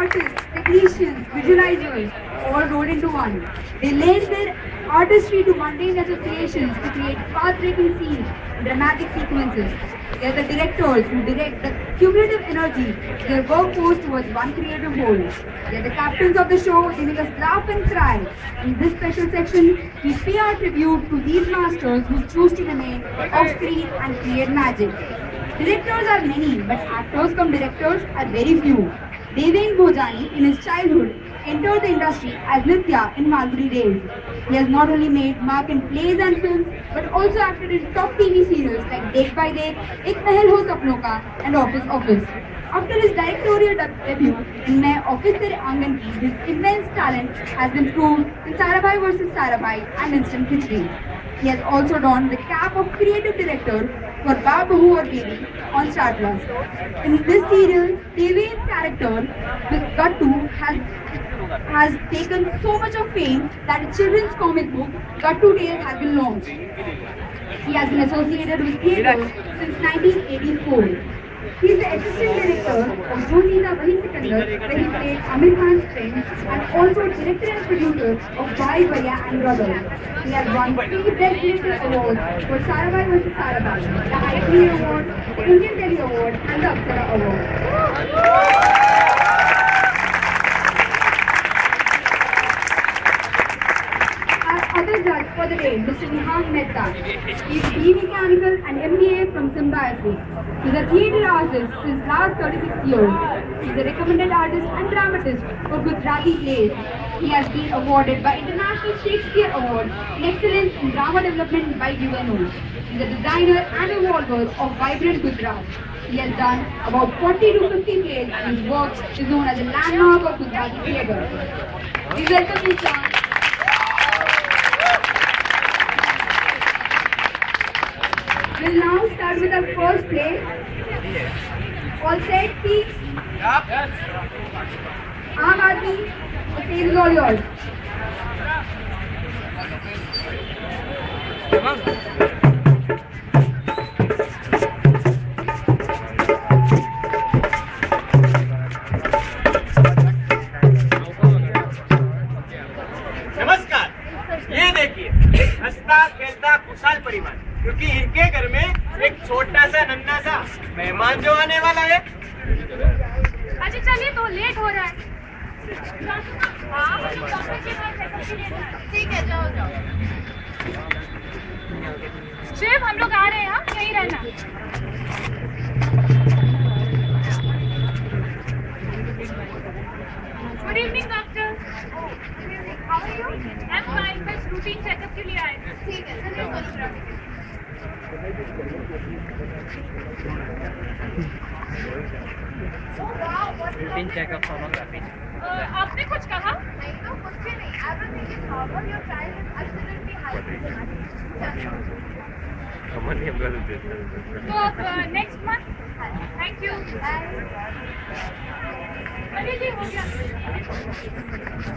artists, technicians, visualizers, all rolled into one. They lent their artistry to mundane associations to create path-breaking scenes and dramatic sequences. They are the directors who direct the cumulative energy their work goes towards one creative goal. They are the captains of the show, they make us laugh and cry. In this special section, we pay our tribute to these masters who choose to remain off-screen and create magic. Directors are many, but actors come directors are very few. Devendra Bhojani, in his childhood, entered the industry as Nitya in Malgudi days. He has not only made mark in plays and films, but also acted in top TV serials like Dekh Bhai Dekh, Ek Mahal Ho Sapnon Ka, and Office Office. After his directorial debut in Main Office Tere Aangan Ki, his immense talent has been proved in Sarabhai vs. Sarabhai and Instant Khichdi. He has also donned the cap of creative director for Baap Bahu Aur Baby on Star Plus. In this serial, Devend's character with Gattu has taken so much of fame that a children's comic book, Gattu Tales, has been launched. He has been associated with theatre since 1984. He is the assistant director of Jonita Wahi Sikandar, where he played Amir Khan's friend, and also director and producer of Bhai Bhaiya and Brothers. He has won 3 Best Director Awards for Sarabhai vs. Sarabhai, the ITA Award, the Indian Telly Award, and the Apsara Award. Other judge for the day, Mr. Nihang Mehta. He is B Mechanical and MBA from Symbiosis. He is a theatre artist since last 36 years. He is a recommended artist and dramatist for Gujarati plays. He has been awarded by International Shakespeare Award in Excellence in Drama Development by UNO. He is a designer and evolver of Vibrant Gujarat. He has done about 40 to 50 plays and his work is known as a landmark of Gujarati theatre. We welcome Nishan. We'll now start with our first play. All set, please? Yes. Aam Aadmi, the stage is all yours. नमस्कार, ये देखिए हंसता खेलता खुशहाल परिवार, क्योंकि इनके घर में एक छोटा सा नन्हा सा मेहमान जो आने वाला है। अच्छा चलिए, तो लेट हो रहा है। ठीक है, जाओ जाओ। शिव, हम लोग आ रहे हैं, हाँ, यहीं रहना। Good evening doctor. How are you? I am fine, बस रूटीन चेकअप के लिए आए थे। ठीक है, चलिए सोच रूटीन चेकअप सोनोग्राफी। आपने कुछ कहा? नहीं तो कुछ भी नहीं। Everything is normal. Your child is absolutely healthy. तो अब नेक्स्ट मंथ। Thank you. अरे जी, हो गया।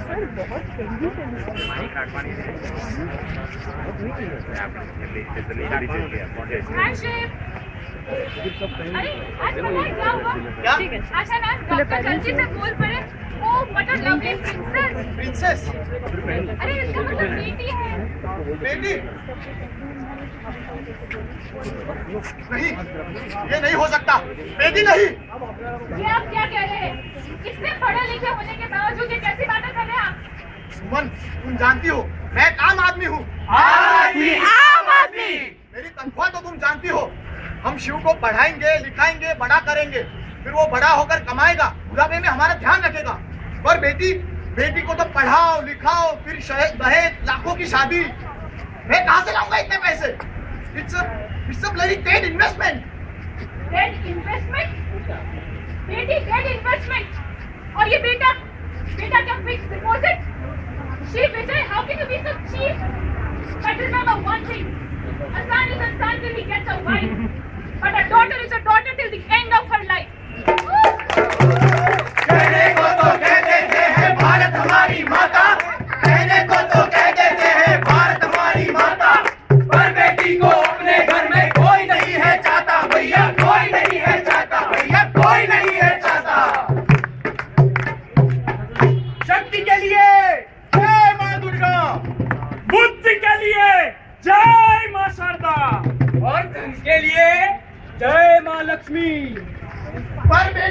सर बहुत हेल्दी हाय शिव। अरे आज पता है क्या हुआ? क्या? ठीक है। अच्छा ना, डॉक्टर जल्दी से बोल पड़े, oh what a lovely princess. Princess? अरे इसका मतलब बेटी है। बेटी? नहीं, ये नहीं हो सकता। बेटी नहीं। ये आप क्या कह रहे हैं? इतने पढ़े लिखे होने के बावजूद ये कैसी बातें कर रहे हैं आप? सुमन, तुम जानती हो मैं एक आम आदमी हूँ। आम आदमी। मेरी तनख्वाह तो तुम जानती हो। हम शिव को पढ़ाएंगे, लिखाएंगे, बड़ा करेंगे, फिर वो बड़ा होकर कमाएगा, बुढ़ापे में हमारा ध्यान रखेगा। पर बेटी को तो पढ़ाओ, लिखाओ, फिर दहेज, लाखों की शादी। मैं कहाँ से लाऊंगा इतने पैसे? It's a bloody dead investment. Dead investment? बेटी डेड इन्वेस्टमेंट और ये बेटा क्या फिक्स डिपॉजिट? शी Vijay, how can you be so cheap? But remember one thing, a son is a son till he gets a wife, but a daughter is a daughter till the end of her life. कहने को तो कह देते हैं भारत हमारी माता, कहने को तो कह देते हैं भारत हमारी माता, पर बेटी को अपने घर में कोई नहीं है चाहता भैया, कोई नहीं है चाहता भैया, कोई नहीं है चाहता।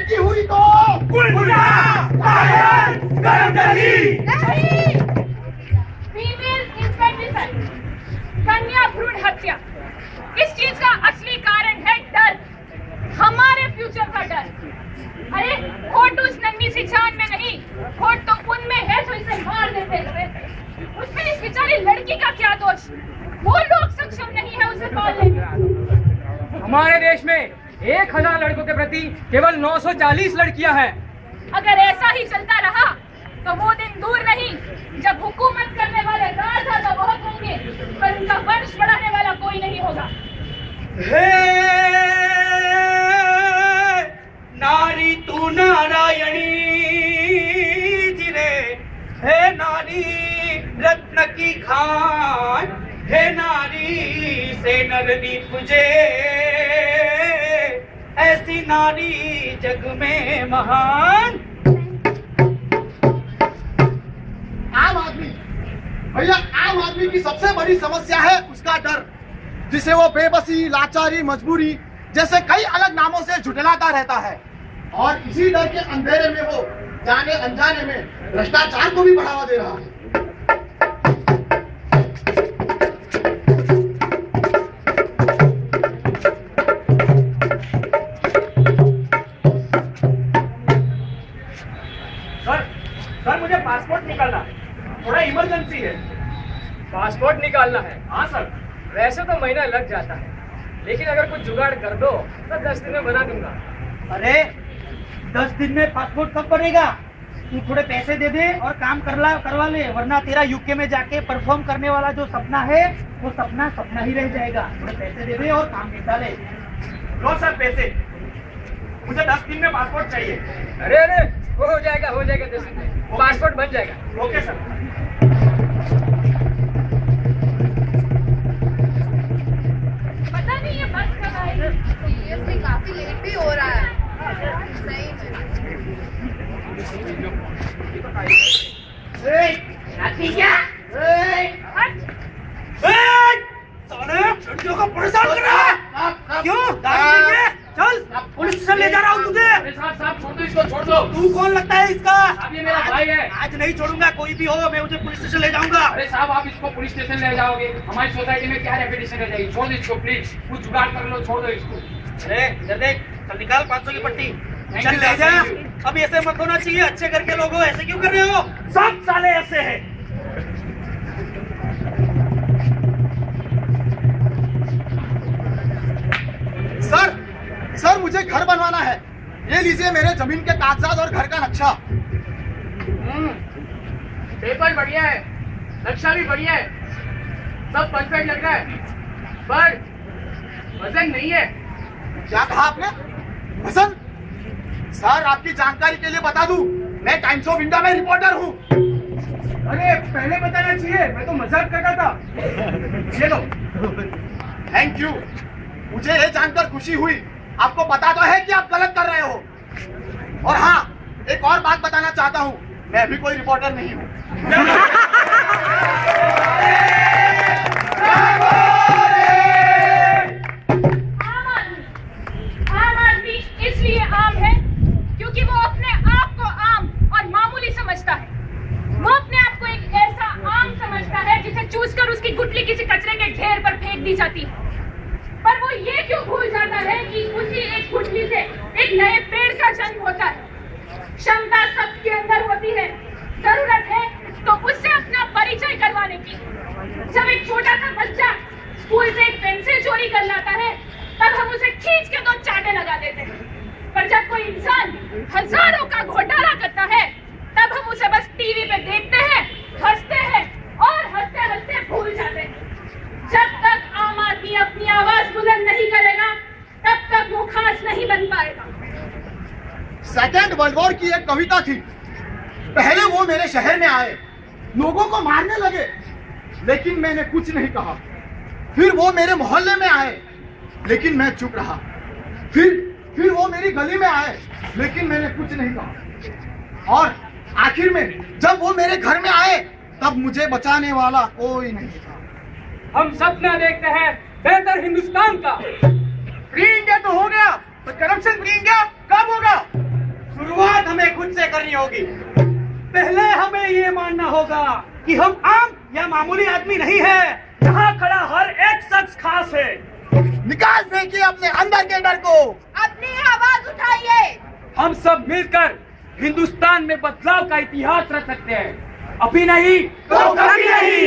बेटी हुई तो गरम दही। नहीं, फीमेल इंफेंटिसाइड, कन्या भ्रूण हत्या, इस चीज का असली कारण है डर, हमारे फ्यूचर का डर। अरे खोट उस नन्ही सी जान में नहीं, खोट तो उनमें है जो इसे मार देते हुए। उसमें इस बेचारी लड़की का क्या दोष? वो लोग सक्षम नहीं है उसे पालने में। हमारे देश में 1000 लड़कों के प्रति केवल 940 लड़कियां हैं। अगर ऐसा ही चलता रहा तो वो दिन दूर नहीं जब हुकूमत करने वाले राजा बहुत होंगे पर उनका वंश बढ़ाने वाला कोई नहीं होगा। हे नारी तू नारायणी जी रे, हे नारी रत्न की खान, हे नारी से नर नी तुझे, ऐसी नारी जग में महान। आम आदमी, भैया आम आदमी की सबसे बड़ी समस्या है उसका डर, जिसे वो बेबसी, लाचारी, मजबूरी जैसे कई अलग नामों से झुठलाता रहता है। और इसी डर के अंधेरे में वो जाने अनजाने में भ्रष्टाचार को भी बढ़ावा दे रहा है। सर मुझे पासपोर्ट निकालना है, थोड़ा इमरजेंसी है। पासपोर्ट निकालना है? हाँ सर। वैसे तो महीना लग जाता है, लेकिन अगर कुछ जुगाड़ कर दो तो 10 दिन में बना दूंगा। अरे 10 दिन में पासपोर्ट कब बनेगा? तू थोड़े पैसे दे दे और काम करवा ले, वरना तेरा यूके में जाके परफॉर्म करने वाला जो सपना है वो सपना ही रह जाएगा। थोड़े पैसे दे दे और काम निपटा ले। लो सर पैसे, मुझे 10 दिन में पासपोर्ट चाहिए। अरे वो हो जाएगा 10 दिन में पासपोर्ट बन जाएगा। Okay sir. पता नहीं ये बस कब आएगी। सीरियसली काफी लेट भी हो रहा है। सही लड़कियों को परेशान कर रहा है क्यों? चल पुलिस स्टेशन ले जा रहा हूँ तुझे। साहब छोड़ दो इसको, छोड़ दो। तू कौन लगता है इसका? अब ये मेरा भाई है। आज नहीं छोड़ूंगा, कोई भी हो, मैं उसे पुलिस स्टेशन ले जाऊंगा। अरे साहब आप इसको पुलिस स्टेशन ले जाओगे, हमारी सोसाइटी में क्या रेपुटेशन रह जाएगी। छोड़ दो इसको प्लीज, कुछ जुगाड़ कर लो, छोड़ दो इसको। अरे इधर देख, चल निकाल 500 की पट्टी, Thank चल you, ले sir, जा। thank you। अब ऐसे मत होना चाहिए, अच्छे करके लोग हो, ऐसे क्यों कर रहे हो? सब साले ऐसे हैं। सर मुझे घर बनवाना है, ये लीजिए मेरे जमीन के कागजात और घर का नक्शा। पेपर बढ़िया है, नक्शा भी बढ़िया है, सब परफेक्ट लग रहा है, पर वजन नहीं है। क्या कहा आपने? वजन? सर आपकी जानकारी के लिए बता दूं, मैं टाइम्स ऑफ इंडिया में रिपोर्टर हूँ। अरे पहले बताना चाहिए, मैं तो मजाक कर रहा था। ये लो। थैंक यू, मुझे ये जानकर खुशी हुई। आपको पता तो है कि आप गलत कर रहे हो। और हाँ, एक और बात बताना चाहता हूँ, मैं भी कोई रिपोर्टर नहीं हूँ। आम आदमी इसलिए आम है क्योंकि वो अपने आप को आम और मामूली समझता है। वो अपने आप को एक ऐसा आम समझता है जिसे चूस कर उसकी गुठली किसी कचरे के ढेर पर फेंक दी जाती है। पर वो ये क्यों भूल जाता है कि उसी एक गुठली से एक नए पेड़ का जन्म होता है। क्षमता सबके अंदर होती है, जरूरत है तो उससे अपना परिचय करवाने की। जब एक छोटा सा बच्चा स्कूल से एक पेंसिल चोरी कर लाता है तब हम उसे खींच के 2 चाटे लगा देते हैं, पर जब कोई इंसान हजारों का घोटाला करता है तब हम उसे बस टीवी पे देखते हैं, हंसते हैं और हंसते हंसते भूल जाते हैं। जब तक आम आदमी अपनी आवाज बुलंद नहीं करेगा तब तक वो खास नहीं बन पाएगा। सेकेंड वर्ल्ड वॉर की एक कविता थी। पहले वो मेरे शहर में आए, लोगों को मारने लगे, लेकिन मैंने कुछ नहीं कहा। फिर वो मेरे मोहल्ले में आए, लेकिन मैं चुप रहा। फिर वो मेरी गली में आए, लेकिन मैंने कुछ नहीं कहा। और आखिर में जब वो मेरे घर में आए तब मुझे बचाने वाला कोई नहीं था। हम सपना देखते हैं बेहतर हिंदुस्तान का। फ्री इंडिया तो हो गया, पर करप्शन फ्री इंडिया कब होगा? खुद से करनी होगी। पहले हमें ये मानना होगा कि हम आम या मामूली आदमी नहीं है। यहाँ खड़ा हर एक शख्स खास है। निकाल फेंकिए अपने अंदर के डर को। अपनी आवाज उठाइए। हम सब मिलकर हिंदुस्तान में बदलाव का इतिहास रच सकते हैं। अभी नहीं तो कभी नहीं।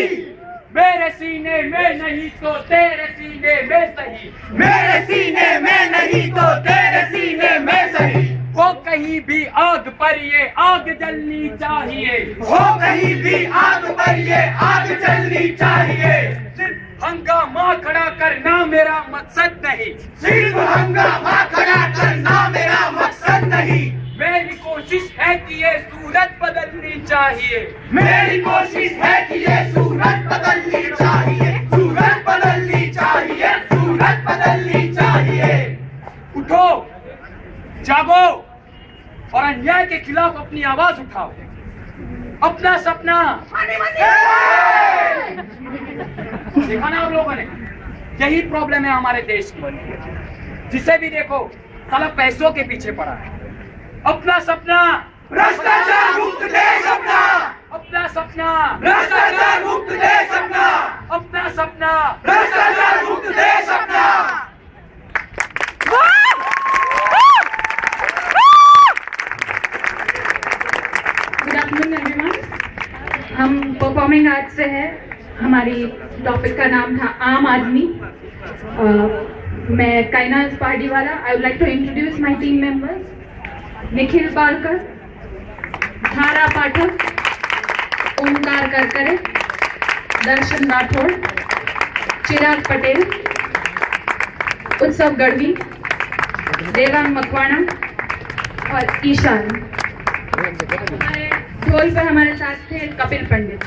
मेरे सीने में नहीं तो तेरे सीने में सही, मेरे सीने में नहीं तो तेरे सीने में सही। वो कहीं भी आग पर ये आग जलनी चाहिए। हो कहीं भी आग पर ये आग जलनी चाहिए। सिर्फ हंगामा खड़ा करना मेरा मकसद नहीं, सिर्फ हंगामा खड़ा करना मेरा मकसद नहीं। मेरी कोशिश है कि ये सूरत बदलनी चाहिए। मेरी कोशिश है कि ये सूरत बदलनी चाहिए। सूरत बदलनी चाहिए। सूरत बदलनी चाहिए। उठो, जागो और अन्याय के खिलाफ अपनी आवाज उठाओ। अपना सपना देखा ना आप लोगों ने, यही प्रॉब्लम है हमारे देश की। जिसे भी देखो साला पैसों के पीछे पड़ा है। अपना सपना, भ्रष्टाचार मुक्त देश अपना। अपना सपना, भ्रष्टाचार मुक्त देश अपना। अपना सपना। भ्रष्टाचार मुक्त देश अपना। Good afternoon everyone. हम परफॉर्मिंग आर्ट से है। हमारी टॉपिक का नाम था आम आदमी। मैं काइनाज पार्टीवाला। I would like to introduce my team members. Nikhil Balkar, Dhara Pathak, Omkar Karkare, दर्शन राठौड़, चिराग पटेल, उत्सव गढ़वी, देवांग मकवाना और ईशान। हमारे ढोल पर हमारे साथ थे कपिल पंडित।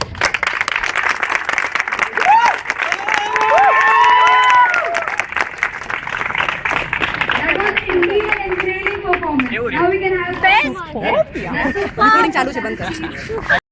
That was Indian and Israeli performance. Now we can have recording चालू से बंद कर।